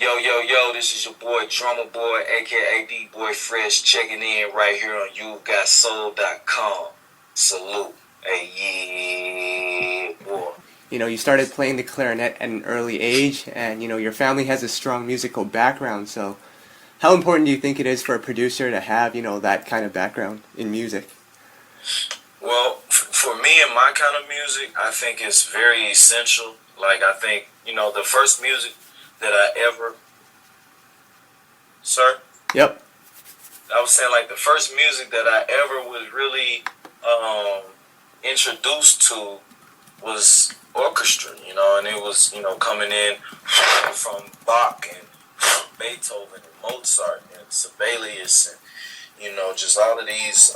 Yo, yo, yo, this is your boy, Drumma Boy, aka D-Boy Fresh, checking in right here on YouKnowIGotSoul.com. Salute. Hey, yeah, boy. You started playing the clarinet at an early age, and your family has a strong musical background. So, how important do you think it is for a producer to have that kind of background in music? Well, for me and my kind of music, I think it's very essential. Like, I think, the first music that I ever, sir? Yep. I was saying, like, the first music that I ever was really introduced to was orchestra, and it was, coming in from Bach and Beethoven and Mozart and Sibelius and, just all of these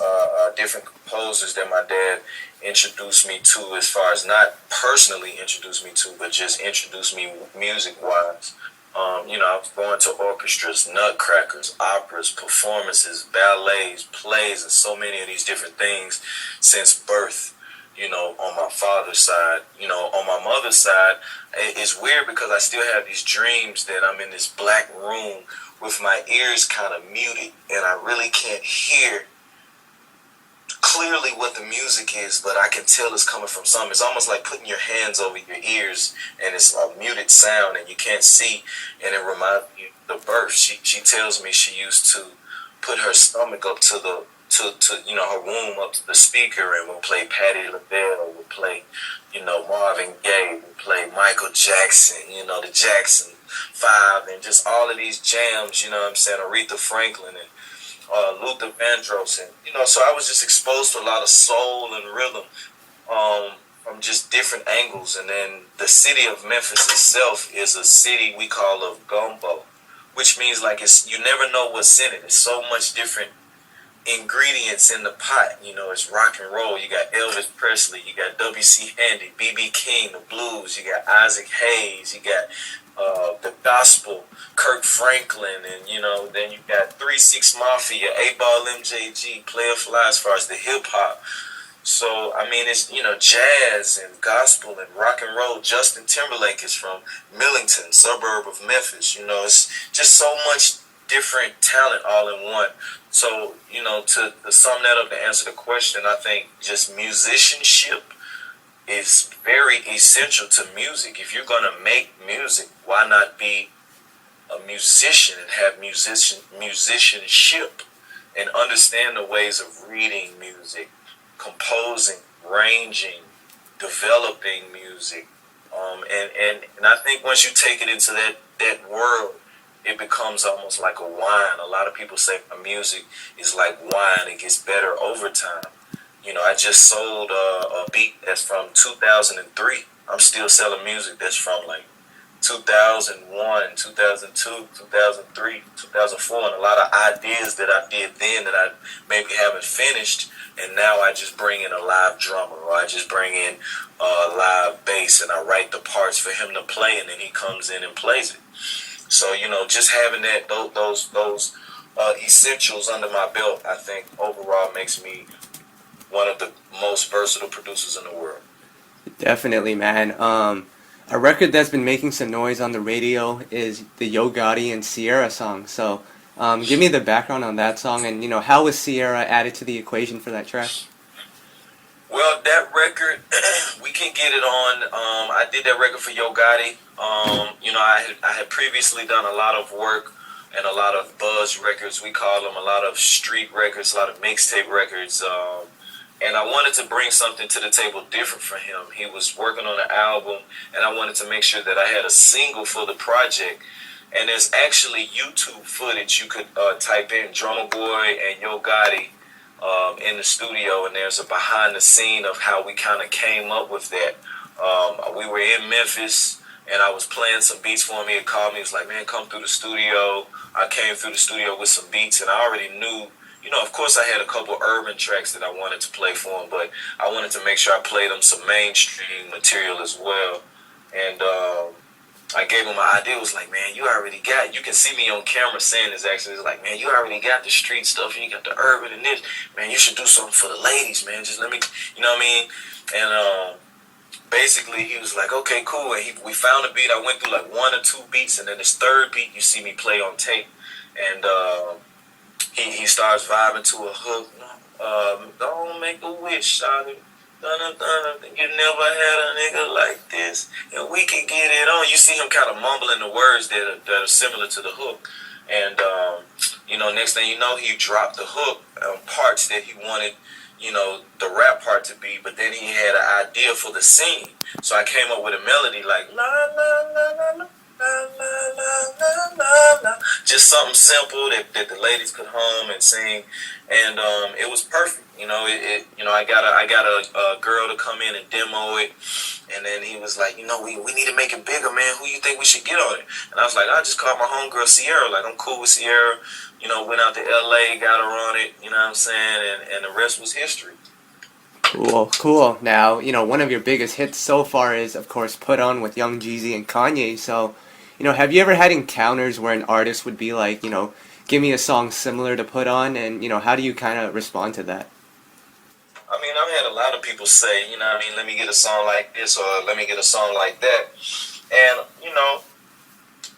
different composers that my dad introduced me to, as far as not personally introduced me to, but just introduced me music-wise. I was going to orchestras, nutcrackers, operas, performances, ballets, plays, and so many of these different things since birth. On my father's side. On my mother's side, it's weird because I still have these dreams that I'm in this black room with my ears kind of muted, and I really can't hear clearly what the music is, but I can tell it's coming from something. It's almost like putting your hands over your ears, and it's a muted sound, and you can't see, and it reminds me of the birth. She tells me she used to put her stomach up to the her womb up to the speaker, and we'll play Patti LaBelle, or we'll play Marvin Gaye, we'll play Michael Jackson, the Jackson 5, and just all of these jams, what I'm saying, Aretha Franklin and Luther Vandross, and so I was just exposed to a lot of soul and rhythm from just different angles. And then the city of Memphis itself is a city we call of gumbo, which means like you never know what's in it. It's so much different ingredients in the pot. It's rock and roll. You got Elvis Presley, you got W.C. Handy, B.B. King, the blues, you got Isaac Hayes, you got the gospel, Kirk Franklin, and then you got 3-6 Mafia, 8-Ball MJG, Player Fly, as far as the hip hop. So I mean, it's jazz and gospel and rock and roll. Justin Timberlake is from Millington, suburb of Memphis. It's just so much different talent all in one. So, to sum that up, to answer the question, I think just musicianship is very essential to music. If you're going to make music, why not be a musician and have musicianship and understand the ways of reading music, composing, ranging, developing music. And I think once you take it into that world, it becomes almost like a wine. A lot of people say music is like wine. It gets better over time. I just sold a beat that's from 2003. I'm still selling music that's from like 2001, 2002, 2003, 2004, and a lot of ideas that I did then that I maybe haven't finished, and now I just bring in a live drummer, or I just bring in a live bass, and I write the parts for him to play, and then he comes in and plays it. So just having those essentials under my belt, I think overall makes me one of the most versatile producers in the world. Definitely, man. A record that's been making some noise on the radio is the Yo Gotti and Sierra song. So, give me the background on that song, and how was Sierra added to the equation for that track? Well, that record, we can get it on. I did that record for Yo Gotti. I had previously done a lot of work and a lot of buzz records. We call them a lot of street records, a lot of mixtape records. And I wanted to bring something to the table different for him. He was working on an album, and I wanted to make sure that I had a single for the project. And there's actually YouTube footage you could type in Drumma Boy and Yo Gotti in the studio, and there's a behind the scene of how we kind of came up with that. We were in Memphis, and I was playing some beats for him. He had called me. He was like, man, come through the studio. I came through the studio with some beats, and I already knew, of course I had a couple urban tracks that I wanted to play for him, but I wanted to make sure I played him some mainstream material as well. And I gave him my idea. It was like, man, you can see me on camera saying this actually. It's like, man, you already got the street stuff, you got the urban and this. Man, you should do something for the ladies, man. Just let me, you know what I mean? And basically he was like, okay, cool. And we found a beat. I went through like one or two beats, and then this third beat you see me play on tape, and he starts vibing to a hook. Don't make a wish, shawty. You never had a nigga like this, and we can get it on. You see him kind of mumbling the words that are similar to the hook, and next thing you know, he dropped the hook on parts that he wanted, the rap part to be, but then he had an idea for the singing. So I came up with a melody like la la la la la. La, la, la, la, la, la. Just something simple that the ladies could hum and sing, and it was perfect. I got a girl to come in and demo it, and then he was like, we need to make it bigger, man. Who you think we should get on it? And I was like, I just called my homegirl Sierra. Like, I'm cool with Sierra. Went out to LA, got her on it. You know what I'm saying? And the rest was history. Cool, cool. Now, one of your biggest hits so far is, of course, Put On with Young Jeezy and Kanye. So, have you ever had encounters where an artist would be like, give me a song similar to Put On, and, how do you kind of respond to that? I mean, I've had a lot of people say, let me get a song like this or let me get a song like that. And,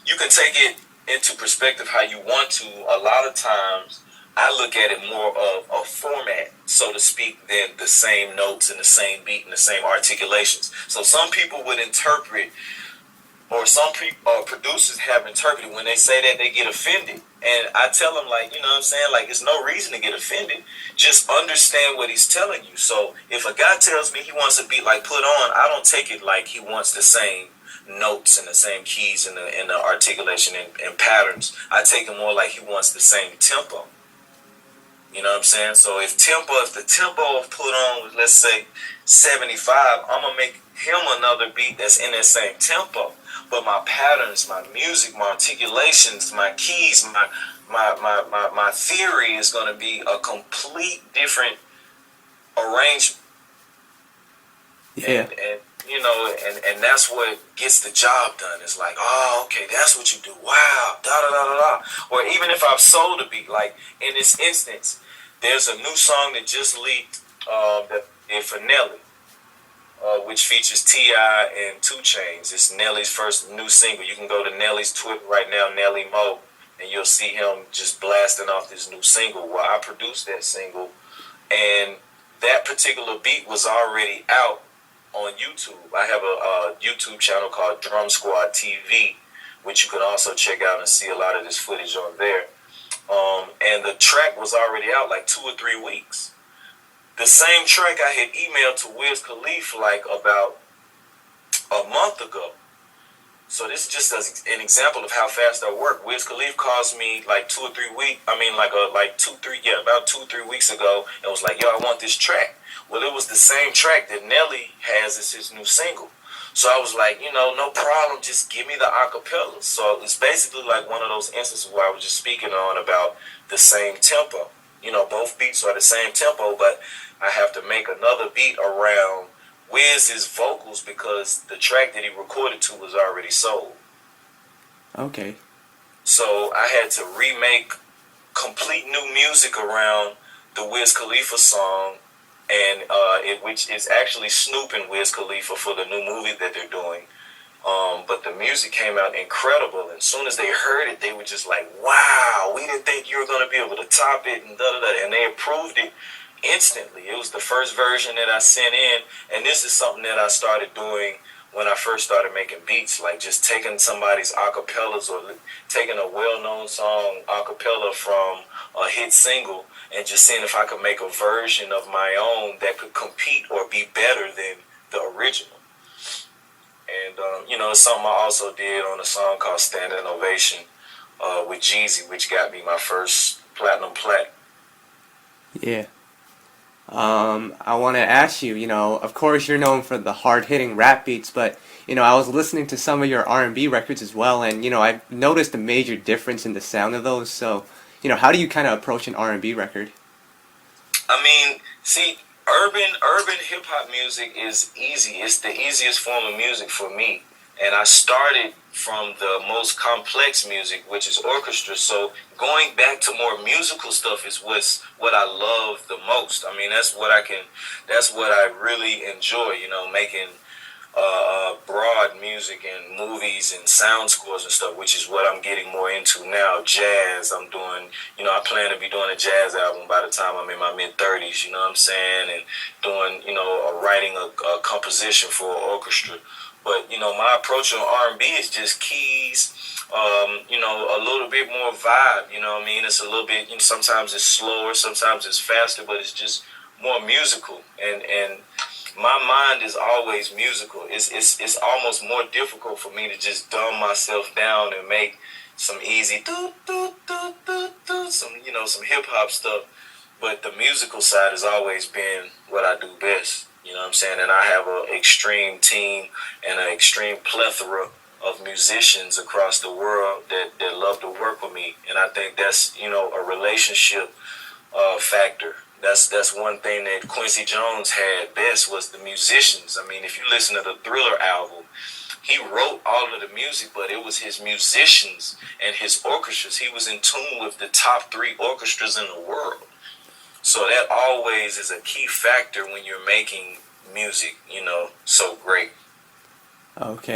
you can take it into perspective how you want to. A lot of times, I look at it more of a format, so to speak, than the same notes and the same beat and the same articulations. So some people would interpret, or some producers have interpreted when they say that, they get offended. And I tell them, like, what I'm saying? Like, there's no reason to get offended. Just understand what he's telling you. So if a guy tells me he wants a beat like Put On, I don't take it like he wants the same notes and the same keys and the articulation and patterns. I take it more like he wants the same tempo. You know what I'm saying? So if the tempo of Put On was, let's say, 75, I'm going to make him another beat that's in that same tempo. But my patterns, my music, my articulations, my keys, my theory is going to be a complete different arrangement. Yeah. And that's what gets the job done. It's like, oh, okay, that's what you do. Wow, da da da da da. Or even if I've sold a beat, like in this instance, there's a new song that just leaked for Nelly, which features T.I. and 2 Chainz. It's Nelly's first new single. You can go to Nelly's Twitter right now, Nelly Mo, and you'll see him just blasting off this new single. Well, I produced that single, and that particular beat was already out on YouTube. I have a YouTube channel called Drum Squad TV, which you can also check out and see a lot of this footage on there. And the track was already out like 2 or 3 weeks. The same track I had emailed to Wiz Khalifa like about a month ago. So this is just an example of how fast I work. Wiz Khalifa calls me like 2 or 3 weeks. I mean, about 2 or 3 weeks ago, and was like, "Yo, I want this track." Well, it was the same track that Nelly has as his new single. So I was like, no problem, just give me the acapella. So it's basically like one of those instances where I was just speaking on about the same tempo. Both beats are the same tempo, but I have to make another beat around Wiz's vocals because the track that he recorded to was already sold. Okay. So I had to remake complete new music around the Wiz Khalifa song, and which is actually Snoop and Wiz Khalifa for the new movie that they're doing. But the music came out incredible, and as soon as they heard it, they were just like, "Wow, we didn't think you were going to be able to top it," and and they approved it instantly. It was the first version that I sent in, and this is something that I started doing when I first started making beats, like just taking somebody's acapellas or taking a well-known song acapella from a hit single and just seeing if I could make a version of my own that could compete or be better than the original. And, it's something I also did on a song called Standing Ovation with Jeezy, which got me my first platinum plaque. Yeah. I want to ask you, of course you're known for the hard-hitting rap beats, but, I was listening to some of your R&B records as well, and, I've noticed a major difference in the sound of those, so, how do you kind of approach an R&B record? I mean, see, urban hip-hop music is easy. It's the easiest form of music for me, and I started from the most complex music, which is orchestra. So going back to more musical stuff is what I love the most. I mean, that's what I really enjoy, making broad music and movies and sound scores and stuff, which is what I'm getting more into now. Jazz, I'm doing, I plan to be doing a jazz album by the time I'm in my mid-30s, you know what I'm saying? And doing, writing a composition for an orchestra. But, my approach on R&B is just keys, a little bit more vibe, you know what I mean? It's a little bit, sometimes it's slower, sometimes it's faster, but it's just more musical. And my mind is always musical. It's almost more difficult for me to just dumb myself down and make some easy some hip hop stuff. But the musical side has always been what I do best. You know what I'm saying? And I have an extreme team and an extreme plethora of musicians across the world that love to work with me. And I think that's, a relationship factor. That's one thing that Quincy Jones had best was the musicians. I mean, if you listen to the Thriller album, he wrote all of the music, but it was his musicians and his orchestras. He was in tune with the top 3 orchestras in the world. So that always is a key factor when you're making music, so great. Okay.